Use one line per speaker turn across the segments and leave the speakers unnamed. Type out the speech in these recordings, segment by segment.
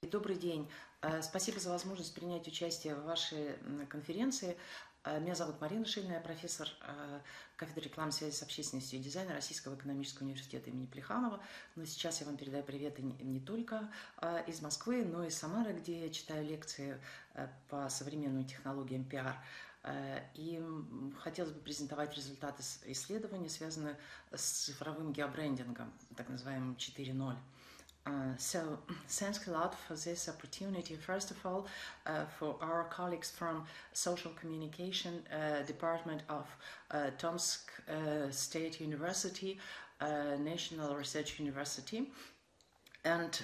Добрый день. Спасибо за возможность принять участие в вашей конференции. Меня зовут Марина Шилина, я профессор кафедры рекламной связи с общественностью и дизайна Российского экономического университета имени Плеханова. Но сейчас я вам передаю приветы не только из Москвы, но и из Самары, где я читаю лекции по современным технологиям пиар. И хотелось бы презентовать результаты исследования, связанные с цифровым геобрендингом, так называемым 4.0. So, thanks a lot for this opportunity. First of all, for our colleagues from Social Communication Department of Tomsk State University, National Research University, and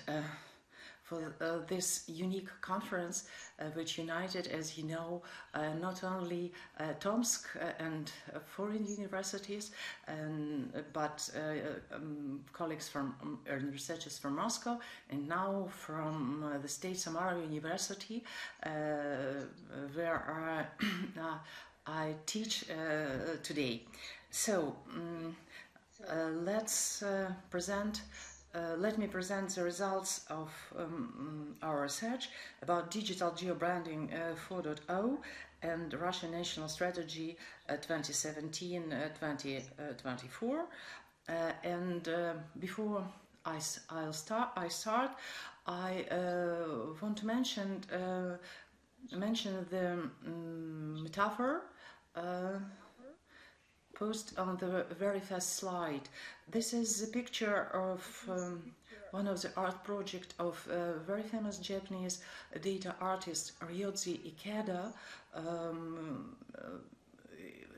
for this unique conference, which united, as you know, not only Tomsk and foreign universities, but colleagues from and researchers from Moscow, and now from the State Samara University, where I teach today. So let me present the results of our research about digital geobranding 4.0 and Russian National Strategy 2017-2024. And before I start, I want to mention the metaphor post on the very first slide. This is a picture of one of the art project of very famous Japanese data artist Ryuji Ikeda.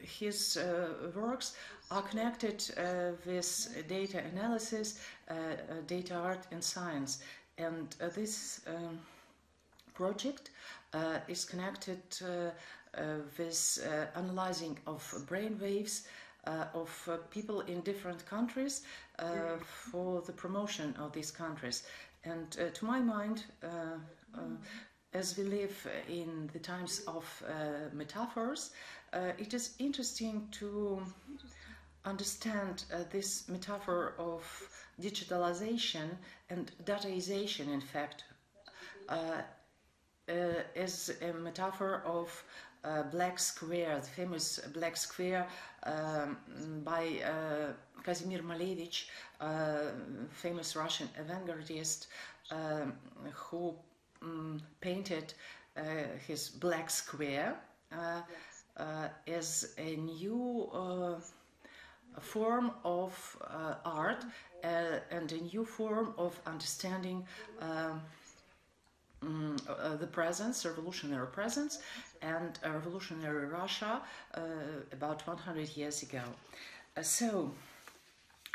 His works are connected with data analysis, data art and science, and this project is connected with analyzing of brain waves of people in different countries for the promotion of these countries. And to my mind, as we live in the times of metaphors, it is interesting to understand this metaphor of digitalization and dataization, in fact, as a metaphor of Black Square, the famous Black Square by Kazimir Malevich, famous Russian avant-gardist, who painted his Black Square as a new form of art and a new form of understanding the presence, revolutionary presence, and revolutionary Russia about 100 years ago. So,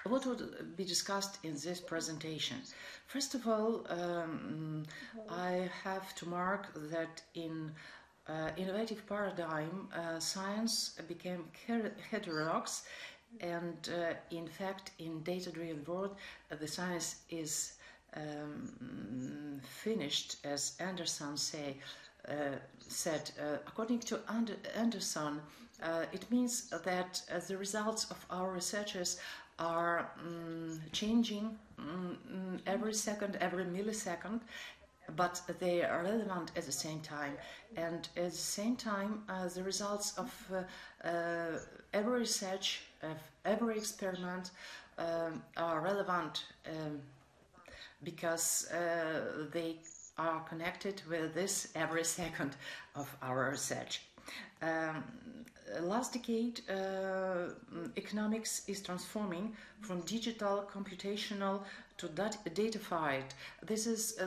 what would be discussed in this presentation? First of all, I have to mark that in innovative paradigm, science became heterodox, and in fact, in data-driven world, the science is finished, as Anderson said. According to Anderson, it means that the results of our researchers are changing every second, every millisecond, but they are relevant at the same time. And at the same time, the results of every research, of every experiment are relevant because they are connected with this every second of our research. Last decade, economics is transforming from digital, computational to datafied. This is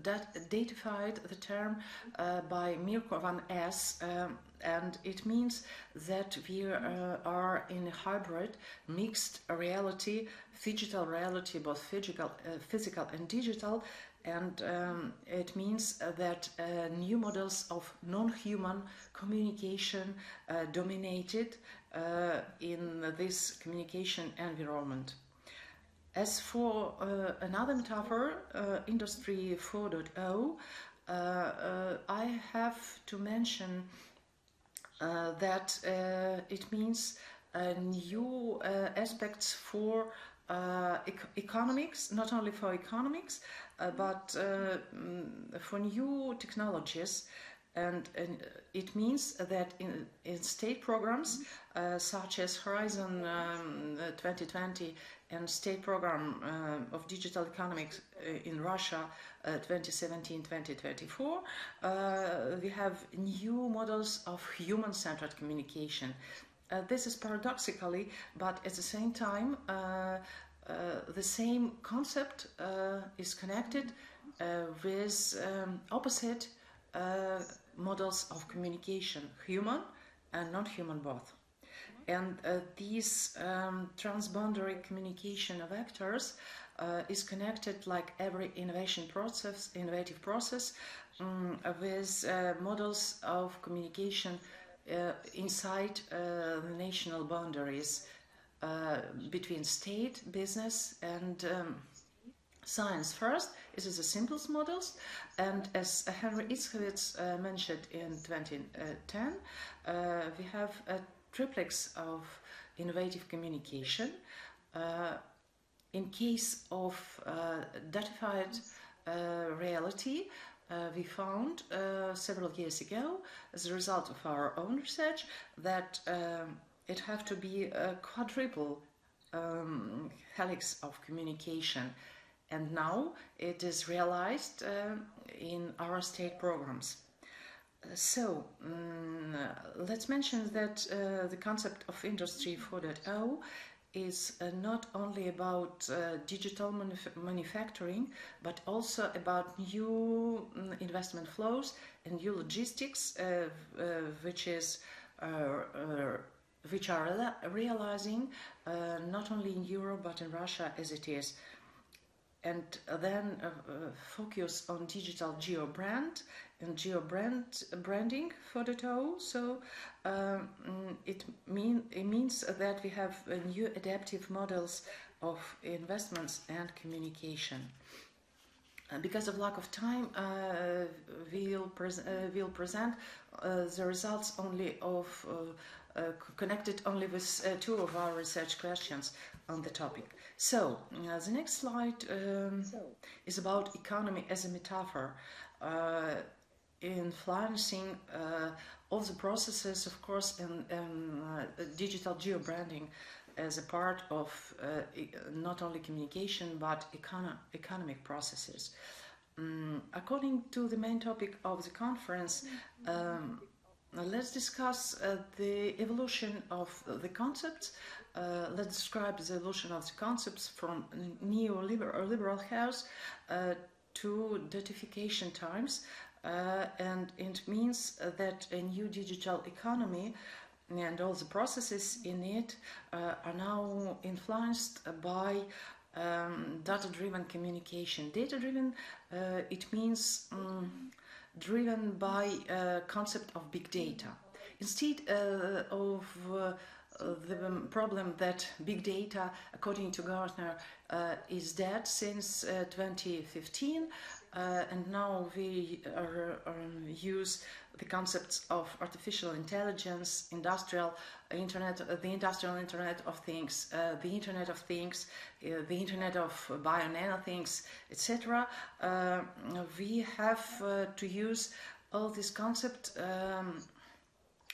datafied, the term by Mirko van Es, and it means that we are in a hybrid, mixed reality, digital reality, both physical and digital, and it means that new models of non-human communication dominated in this communication environment. As for another metaphor, Industry 4.0, I have to mention that it means new aspects for economics, not only for economics, but for new technologies. And it means that in state programs such as Horizon 2020 and state program of digital economics in Russia 2017-2024, we have new models of human-centered communication. This is paradoxically, but at the same time, the same concept is connected with opposite models of communication, human and non-human both. And these transboundary communication vectors is connected, like every innovative process, with models of communication inside the national boundaries between state, business, and science. First, it is the simplest models, and as Henry Itzkowitz mentioned in 2010, we have a triplex of innovative communication. In case of datified reality, we found several years ago, as a result of our own research, that it have to be a quadruple helix of communication. And now it is realized in our state programs. So let's mention that the concept of Industry 4.0 is not only about digital manufacturing, but also about new investment flows and new logistics, which are realizing not only in Europe but in Russia as it is. And then focus on digital geo-brand and geo-branding 4.0. So it means that we have new adaptive models of investments and communication. Because of lack of time, we'll present the results only of connected only with two of our research questions on the topic. So the next slide is about economy as a metaphor, influencing all the processes, of course, in digital geo-branding as a part of not only communication but economic processes. According to the main topic of the conference, let's discuss the evolution of the concepts. Let's describe the evolution of the concepts from neoliberal house to datification times, and it means that a new digital economy and all the processes in it are now influenced by data-driven communication. Data-driven, it means driven by concept of big data. Instead of the problem that big data, according to Gartner, is dead since 2015, and now we use the concepts of artificial intelligence, industrial internet, the industrial internet of things, the internet of things, the internet of bio-nano things, etc. We have to use all this concept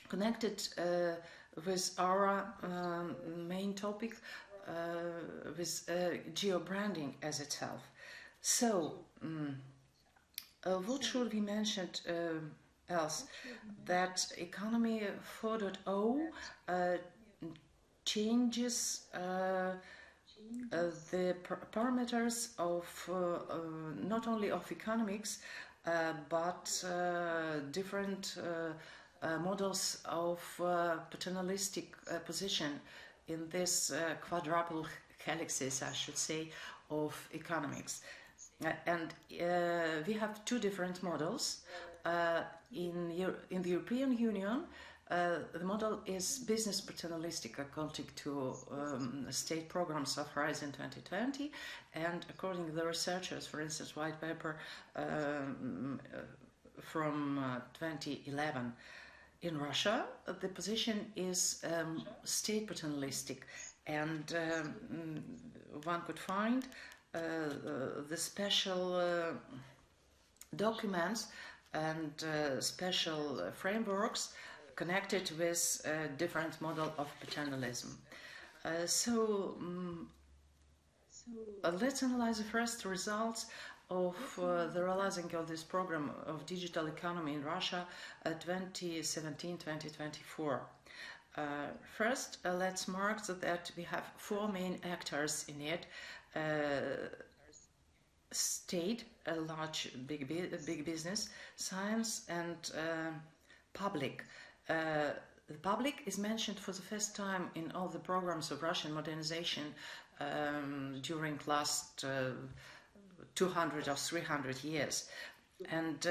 connected with our main topic, with geo-branding as itself. So, what should we mention else? That economy 4.0 changes the parameters of not only of economics but different models of paternalistic position in this quadruple helixes, I should say, of economics. And we have two different models. In the European Union, the model is business paternalistic according to state programs of Horizon 2020, and according to the researchers, for instance, white paper from 2011. In Russia, the position is state paternalistic, and one could find the special documents and special frameworks connected with different model of paternalism. Let's analyze the first results of the realizing of this program of digital economy in Russia 2017-2024. First, let's mark that we have four main actors in it. State, a large big business, science, and public. The public is mentioned for the first time in all the programs of Russian modernization during last 200 or 300 years. And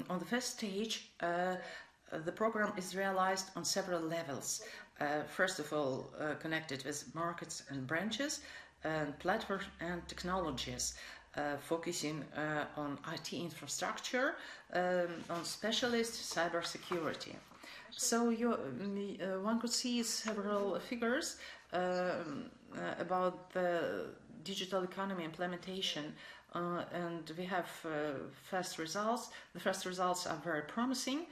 on the first stage, the program is realized on several levels. First of all, connected with markets and branches, and platforms and technologies, focusing on IT infrastructure, on specialist cybersecurity. So one could see several figures about the digital economy implementation, and we have first results. The first results are very promising,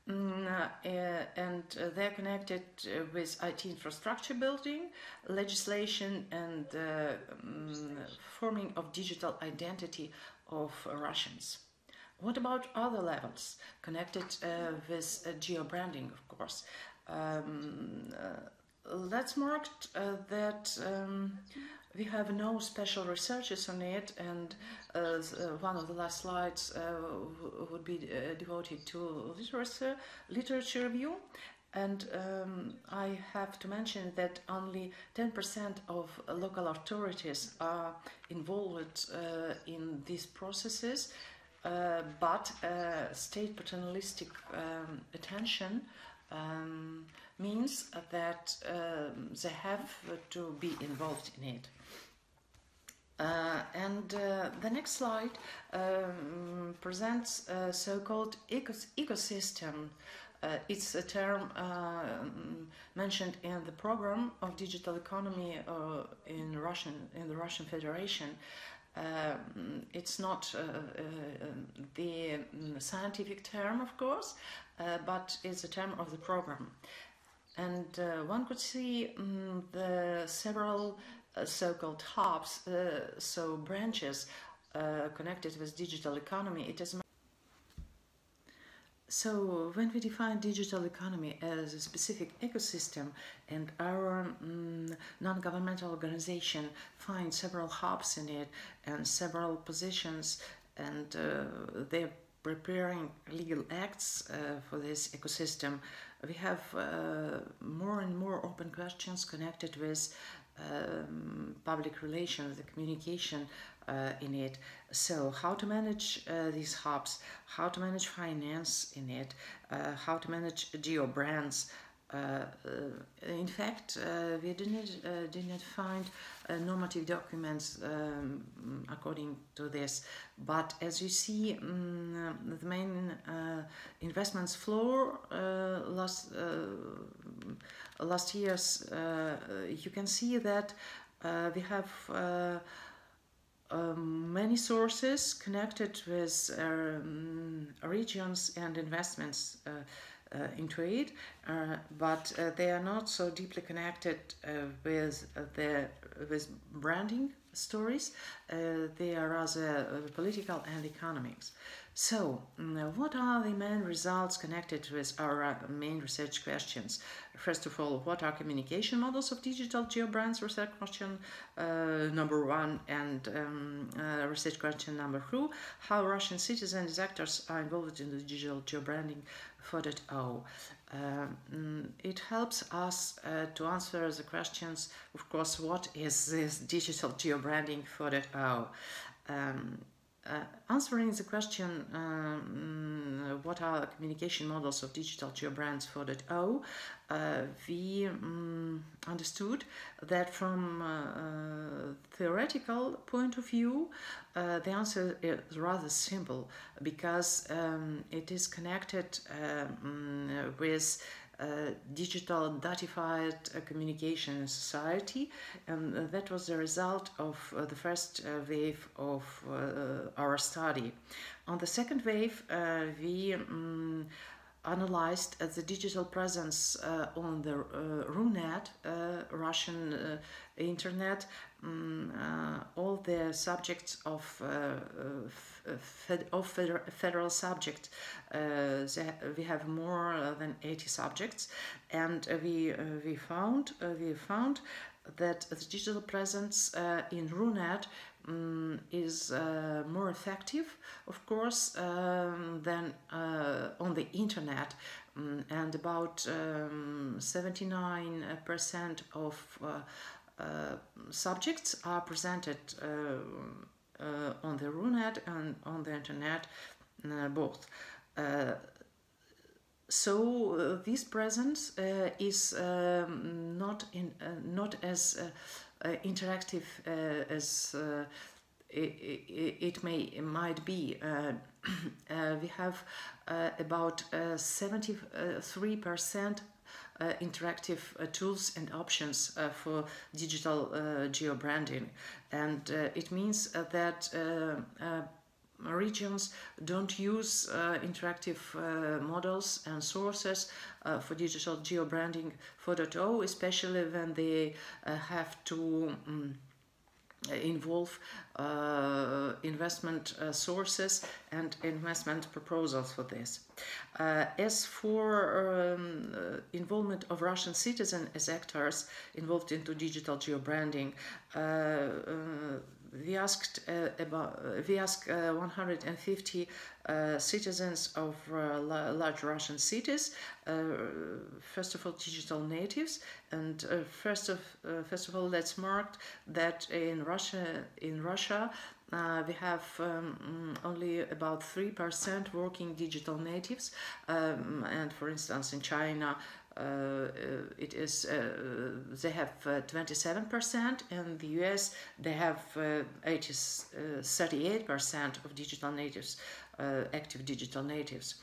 and they're connected with IT infrastructure building, legislation, and forming of digital identity of Russians. What about other levels connected with geo-branding, of course? Let's mark that we have no special researches on it, and one of the last slides would be devoted to literature review. And I have to mention that only 10% of local authorities are involved in these processes, but state paternalistic attention means that they have to be involved in it. The next slide presents a so-called ecosystem. It's a term mentioned in the program of digital economy in the Russian Federation. It's not the scientific term, of course, but it's a term of the program. And one could see the several so-called hubs, so branches connected with digital economy. It is so when we define digital economy as a specific ecosystem, and our non-governmental organization finds several hubs in it and several positions, and they're preparing legal acts for this ecosystem, we have more and more open questions connected with public relations, the communication in it. So how to manage these hubs, how to manage finance in it, how to manage geo brands. In fact, we did not find normative documents according to this, but as you see, the main investments floor last years, you can see that we have many sources connected with regions and investments into it, but they are not so deeply connected with branding stories. They are rather political and economics. So, what are the main results connected with our main research questions? First of all, what are communication models of digital geo-brands? Research question number one, and research question number two, how Russian citizens actors are involved in the digital geo-branding 4.0. It helps us to answer the questions, of course, what is this digital geo-branding 4.0? Answering the question, what are the communication models of digital geobrands 4.0, we understood that from theoretical point of view, the answer is rather simple, because it is connected with digital datified communication in society, and that was the result of the first wave of our study. On the second wave, we analyzed the digital presence on the RUNET, Russian internet, all the subjects of federal subject. We have more than 80 subjects, and we found that the digital presence in RUNET is more effective, of course, than on the internet, and about 79% of subjects are presented on the RUNET and on the internet, both. So this presence is not as interactive as it might be. We have about 73% interactive tools and options for digital geobranding, and it means that regions don't use interactive models and sources for digital geobranding 4.0, especially when they have to involve investment sources and investment proposals for this. As for involvement of Russian citizens as actors involved into digital geobranding, we asked 150 citizens of large Russian cities, first of all digital natives, and first of all let's mark that in Russia we have only about 3% working digital natives, and for instance in China it is they have 27%, and the US they have 38% of digital natives, active digital natives.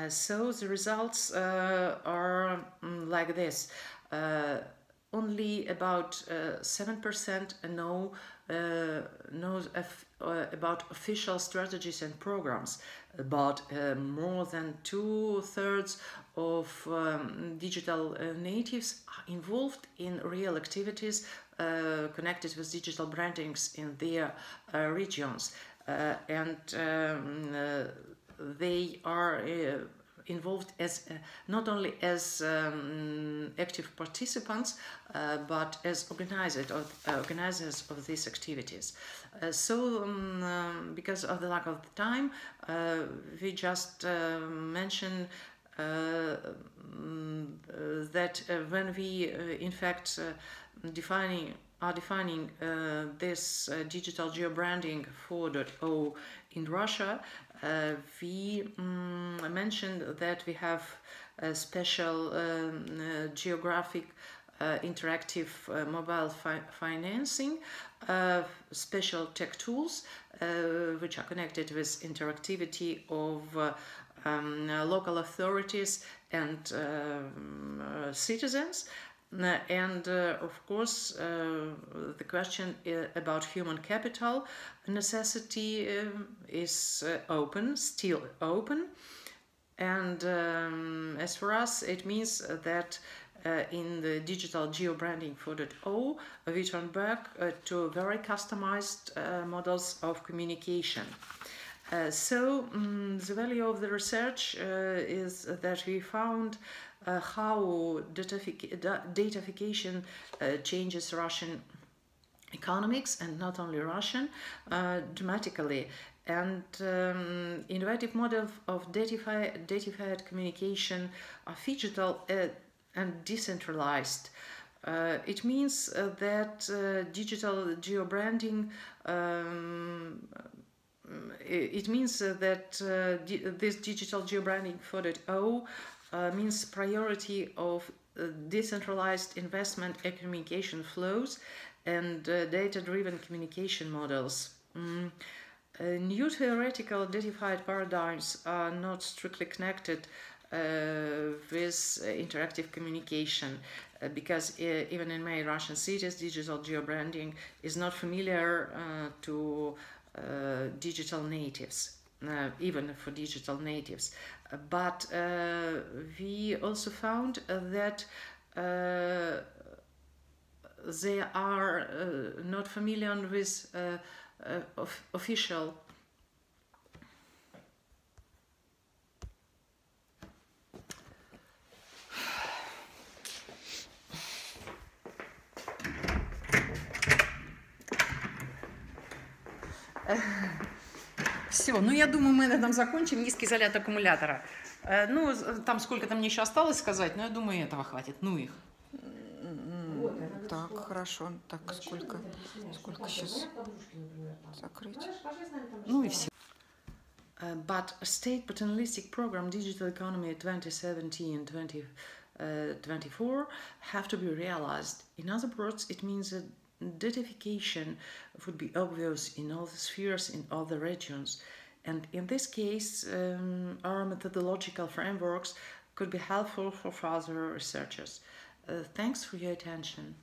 So the results are like this. Only about 7% knows about official strategies and programs, but more than 2/3 of digital natives are involved in real activities connected with digital brandings in their regions, and they are involved as not only as active participants but as organizers of these activities. So because of the lack of time, we just mention that when we in fact defining this digital geobranding 4.0 in Russia, we mentioned that we have a special geographic interactive mobile financing, special tech tools which are connected with interactivity of local authorities and citizens. And of course the question about human capital necessity is still open, and as for us it means that in the digital geobranding 4.0 we turn back to very customized models of communication. So the value of the research is that we found how datafication changes Russian economics, and not only Russian, dramatically. And innovative models of datafied communication are phygital and decentralized. It means that digital geobranding it means that this digital geobranding 4.0 means priority of decentralized investment and communication flows and data-driven communication models. New theoretical identified paradigms are not strictly connected with interactive communication because even in many Russian cities, digital geobranding is not familiar to digital natives, even for digital natives. But we also found that they are not familiar with official Все, ну я думаю, мы на этом закончим. Низкий заряд аккумулятора. Ну, там сколько-то мне еще осталось сказать, но я думаю, этого хватит. Ну их.
Так, хорошо. Так, сколько сейчас закрыть?
Ну и все. But a state paternalistic program, Digital Economy 2017-2024, have to be realized. In other words, it means that datification would be obvious in all the spheres, in all the regions. And in this case, our methodological frameworks could be helpful for further researchers. Thanks for your attention.